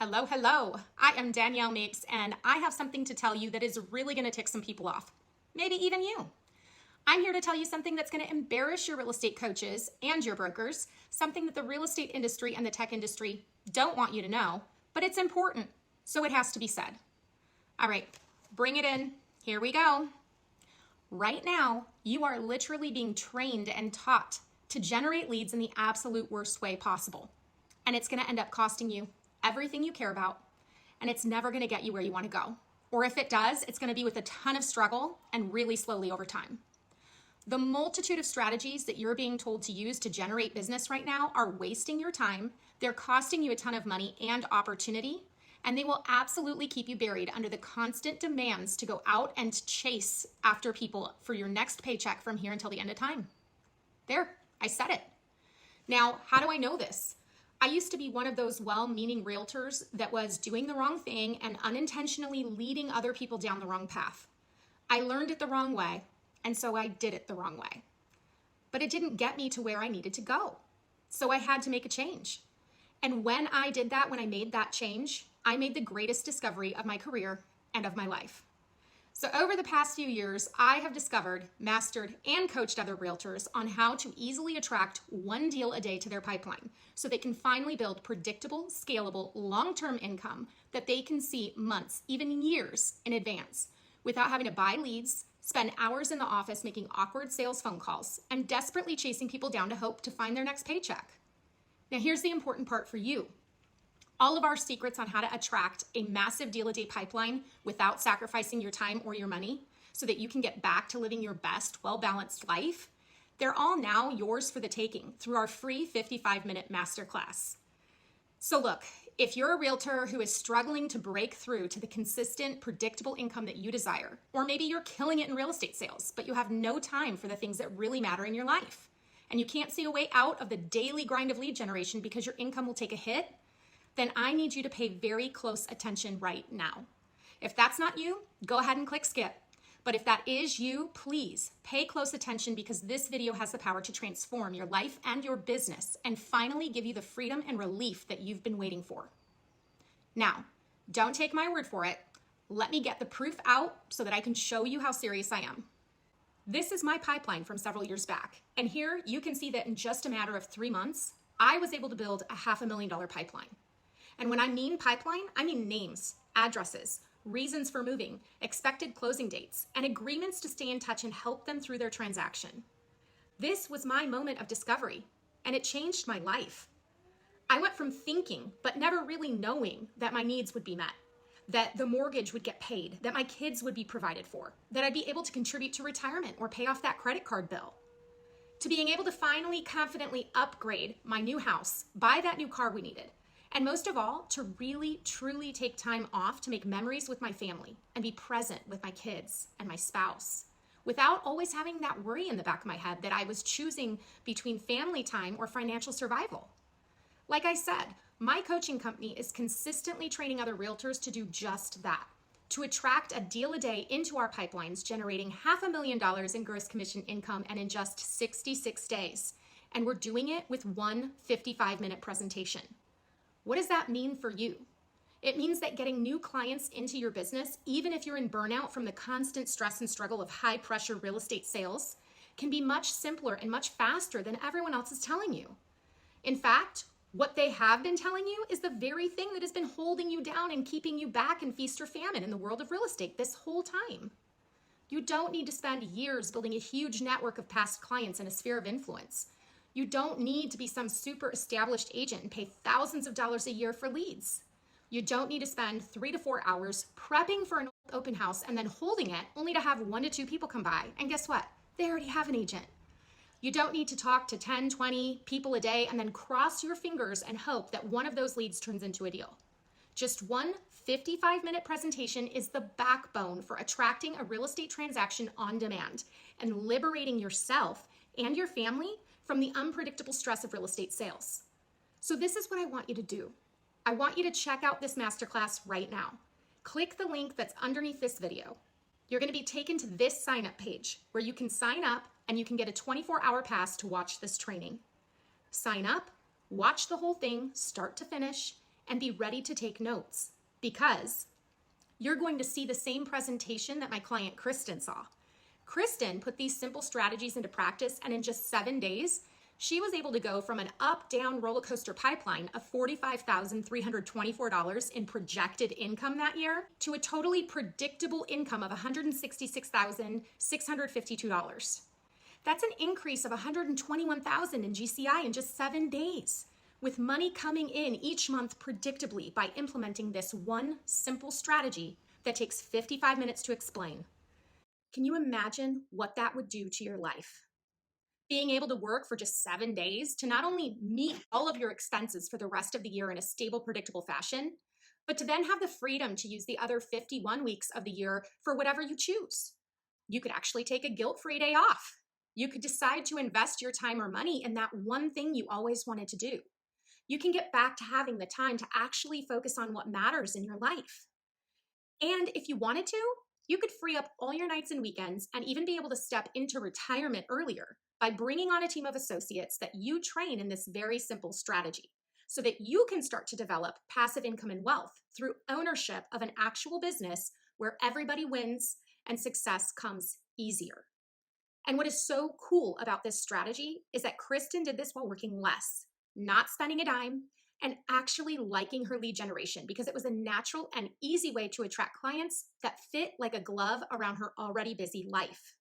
Hello, hello. I am Danielle Makes, and I have something to tell you that is really going to tick some people off. Maybe even you. I'm here to tell you something that's going to embarrass your real estate coaches and your brokers, something that the real estate industry and the tech industry don't want you to know, but it's important, so it has to be said. All right, bring it in. Here we go. Right now, you are literally being trained and taught to generate leads in the absolute worst way possible. And it's going to end up costing you everything you care about, and it's never going to get you where you want to go. Or if it does, it's going to be with a ton of struggle and really slowly over time. The multitude of strategies that you're being told to use to generate business right now are wasting your time. They're costing you a ton of money and opportunity, and they will absolutely keep you buried under the constant demands to go out and chase after people for your next paycheck from here until the end of time. There, I said it. Now, how do I know this? I used to be one of those well-meaning realtors that was doing the wrong thing and unintentionally leading other people down the wrong path. I learned it the wrong way, and so I did it the wrong way. But it didn't get me to where I needed to go. So I had to make a change. And when I did that, when I made that change, I made the greatest discovery of my career and of my life. So over the past few years, I have discovered, mastered, and coached other realtors on how to easily attract one deal a day to their pipeline so they can finally build predictable, scalable, long-term income that they can see months, even years in advance without having to buy leads, spend hours in the office making awkward sales phone calls, and desperately chasing people down to hope to find their next paycheck. Now, here's the important part for you. All of our secrets on how to attract a massive deal a day pipeline without sacrificing your time or your money so that you can get back to living your best, well-balanced life, they're all now yours for the taking through our free 55-minute masterclass. So look, if you're a realtor who is struggling to break through to the consistent, predictable income that you desire, or maybe you're killing it in real estate sales, but you have no time for the things that really matter in your life, and you can't see a way out of the daily grind of lead generation because your income will take a hit, then I need you to pay very close attention right now. If that's not you, go ahead and click skip. But if that is you, please pay close attention because this video has the power to transform your life and your business and finally give you the freedom and relief that you've been waiting for. Now, don't take my word for it. Let me get the proof out so that I can show you how serious I am. This is my pipeline from several years back. And here you can see that in just a matter of 3 months, I was able to build a $500,000 pipeline. And when I mean pipeline, I mean names, addresses, reasons for moving, expected closing dates, and agreements to stay in touch and help them through their transaction. This was my moment of discovery, and it changed my life. I went from thinking, but never really knowing that my needs would be met, that the mortgage would get paid, that my kids would be provided for, that I'd be able to contribute to retirement or pay off that credit card bill, to being able to finally confidently upgrade my new house, buy that new car we needed, and most of all, to really, truly take time off to make memories with my family and be present with my kids and my spouse without always having that worry in the back of my head that I was choosing between family time or financial survival. Like I said, my coaching company is consistently training other realtors to do just that, to attract a deal a day into our pipelines, generating $500,000 in gross commission income and in just 66 days. And we're doing it with one 55-minute presentation. What does that mean for you? It means that getting new clients into your business, even if you're in burnout from the constant stress and struggle of high-pressure real estate sales, can be much simpler and much faster than everyone else is telling you. In fact, what they have been telling you is the very thing that has been holding you down and keeping you back in feast or famine in the world of real estate this whole time. You don't need to spend years building a huge network of past clients and a sphere of influence. You don't need to be some super established agent and pay thousands of dollars a year for leads. You don't need to spend 3 to 4 hours prepping for an open house and then holding it only to have 1 to 2 people come by. And guess what? They already have an agent. You don't need to talk to 10, 20 people a day and then cross your fingers and hope that one of those leads turns into a deal. Just one 55-minute presentation is the backbone for attracting a real estate transaction on demand and liberating yourself and your family from the unpredictable stress of real estate sales. So this is what I want you to do. I want you to check out this masterclass right now. Click the link that's underneath this video. You're going to be taken to this sign-up page where you can sign up and you can get a 24-hour pass to watch this training. Sign up, watch the whole thing, start to finish, and be ready to take notes, because you're going to see the same presentation that my client Kristen saw. Kristen put these simple strategies into practice, and in just 7 days, she was able to go from an up-down roller coaster pipeline of $45,324 in projected income that year to a totally predictable income of $166,652. That's an increase of $121,000 in GCI in just 7 days, with money coming in each month predictably by implementing this one simple strategy that takes 55 minutes to explain. Can you imagine what that would do to your life? Being able to work for just 7 days to not only meet all of your expenses for the rest of the year in a stable, predictable fashion, but to then have the freedom to use the other 51 weeks of the year for whatever you choose. You could actually take a guilt-free day off. You could decide to invest your time or money in that one thing you always wanted to do. You can get back to having the time to actually focus on what matters in your life. And if you wanted to, you could free up all your nights and weekends and even be able to step into retirement earlier by bringing on a team of associates that you train in this very simple strategy, so that you can start to develop passive income and wealth through ownership of an actual business where everybody wins and success comes easier. And what is so cool about this strategy is that Kristen did this while working less, not spending a dime, and actually liking her lead generation, because it was a natural and easy way to attract clients that fit like a glove around her already busy life.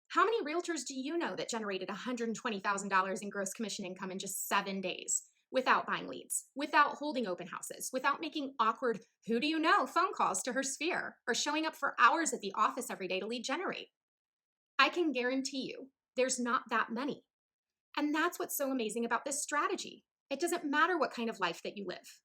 How many realtors do you know that generated $120,000 in gross commission income in just 7 days without buying leads, without holding open houses, without making awkward who do you know phone calls to her sphere, or showing up for hours at the office every day to lead generate? I can guarantee you there's not that many. And that's what's so amazing about this strategy. It doesn't matter what kind of life that you live.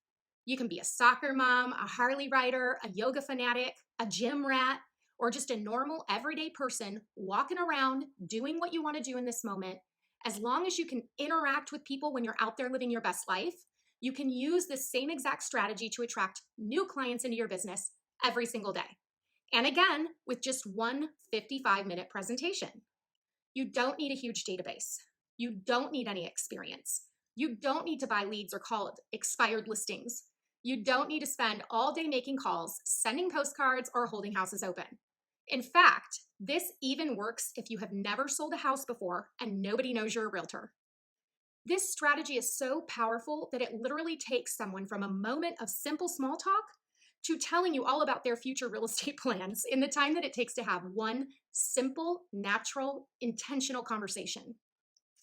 You can be a soccer mom, a Harley rider, a yoga fanatic, a gym rat, or just a normal everyday person walking around doing what you want to do in this moment. As long as you can interact with people when you're out there living your best life, you can use this same exact strategy to attract new clients into your business every single day. And again, with just one 55-minute presentation. You don't need a huge database. You don't need any experience. You don't need to buy leads or call expired listings. You don't need to spend all day making calls, sending postcards, or holding houses open. In fact, this even works if you have never sold a house before and nobody knows you're a realtor. This strategy is so powerful that it literally takes someone from a moment of simple small talk to telling you all about their future real estate plans in the time that it takes to have one simple, natural, intentional conversation.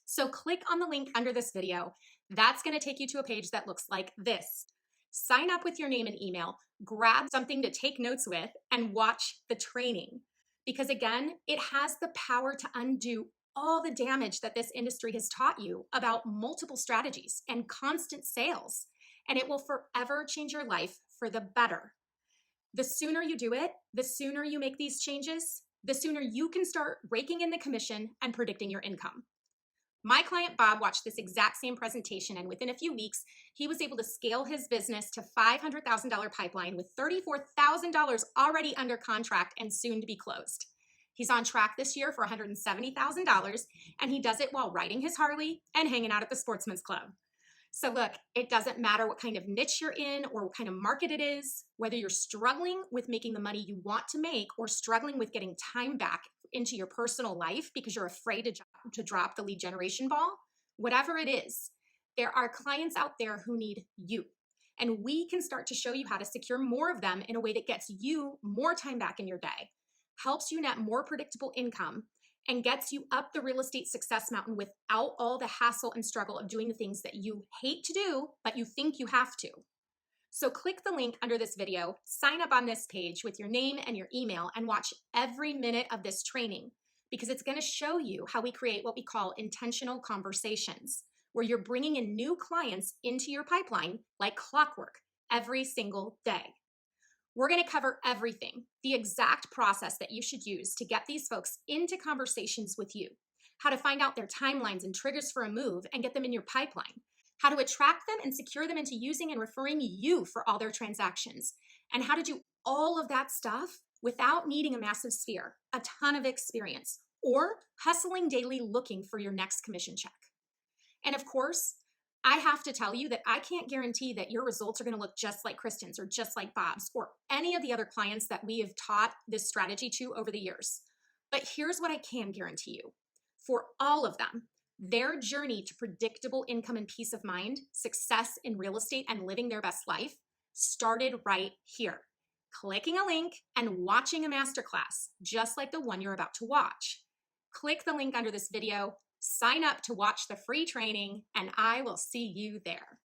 So click on the link under this video. That's going to take you to a page that looks like this. Sign up with your name and email, grab something to take notes with, and watch the training. Because again, it has the power to undo all the damage that this industry has taught you about multiple strategies and constant sales. And it will forever change your life for the better. The sooner you do it, the sooner you make these changes, the sooner you can start raking in the commission and predicting your income. My client Bob watched this exact same presentation, and within a few weeks, he was able to scale his business to $500,000 pipeline with $34,000 already under contract and soon to be closed. He's on track this year for $170,000, and he does it while riding his Harley and hanging out at the Sportsman's Club. So look, it doesn't matter what kind of niche you're in or what kind of market it is, whether you're struggling with making the money you want to make or struggling with getting time back into your personal life because you're afraid to drop the lead generation ball, whatever it is, there are clients out there who need you. And we can start to show you how to secure more of them in a way that gets you more time back in your day, helps you net more predictable income, and gets you up the real estate success mountain without all the hassle and struggle of doing the things that you hate to do, but you think you have to. So click the link under this video, sign up on this page with your name and your email, and watch every minute of this training, because it's going to show you how we create what we call intentional conversations, where you're bringing in new clients into your pipeline like clockwork every single day. We're going to cover everything, the exact process that you should use to get these folks into conversations with you, how to find out their timelines and triggers for a move and get them in your pipeline, how to attract them and secure them into using and referring you for all their transactions, and how to do all of that stuff without needing a massive sphere, a ton of experience, or hustling daily looking for your next commission check. And of course, I have to tell you that I can't guarantee that your results are going to look just like Kristen's or just like Bob's or any of the other clients that we have taught this strategy to over the years. But here's what I can guarantee you. For all of them, their journey to predictable income and peace of mind, success in real estate, and living their best life started right here. Clicking a link and watching a masterclass, just like the one you're about to watch. Click the link under this video, sign up to watch the free training, and I will see you there.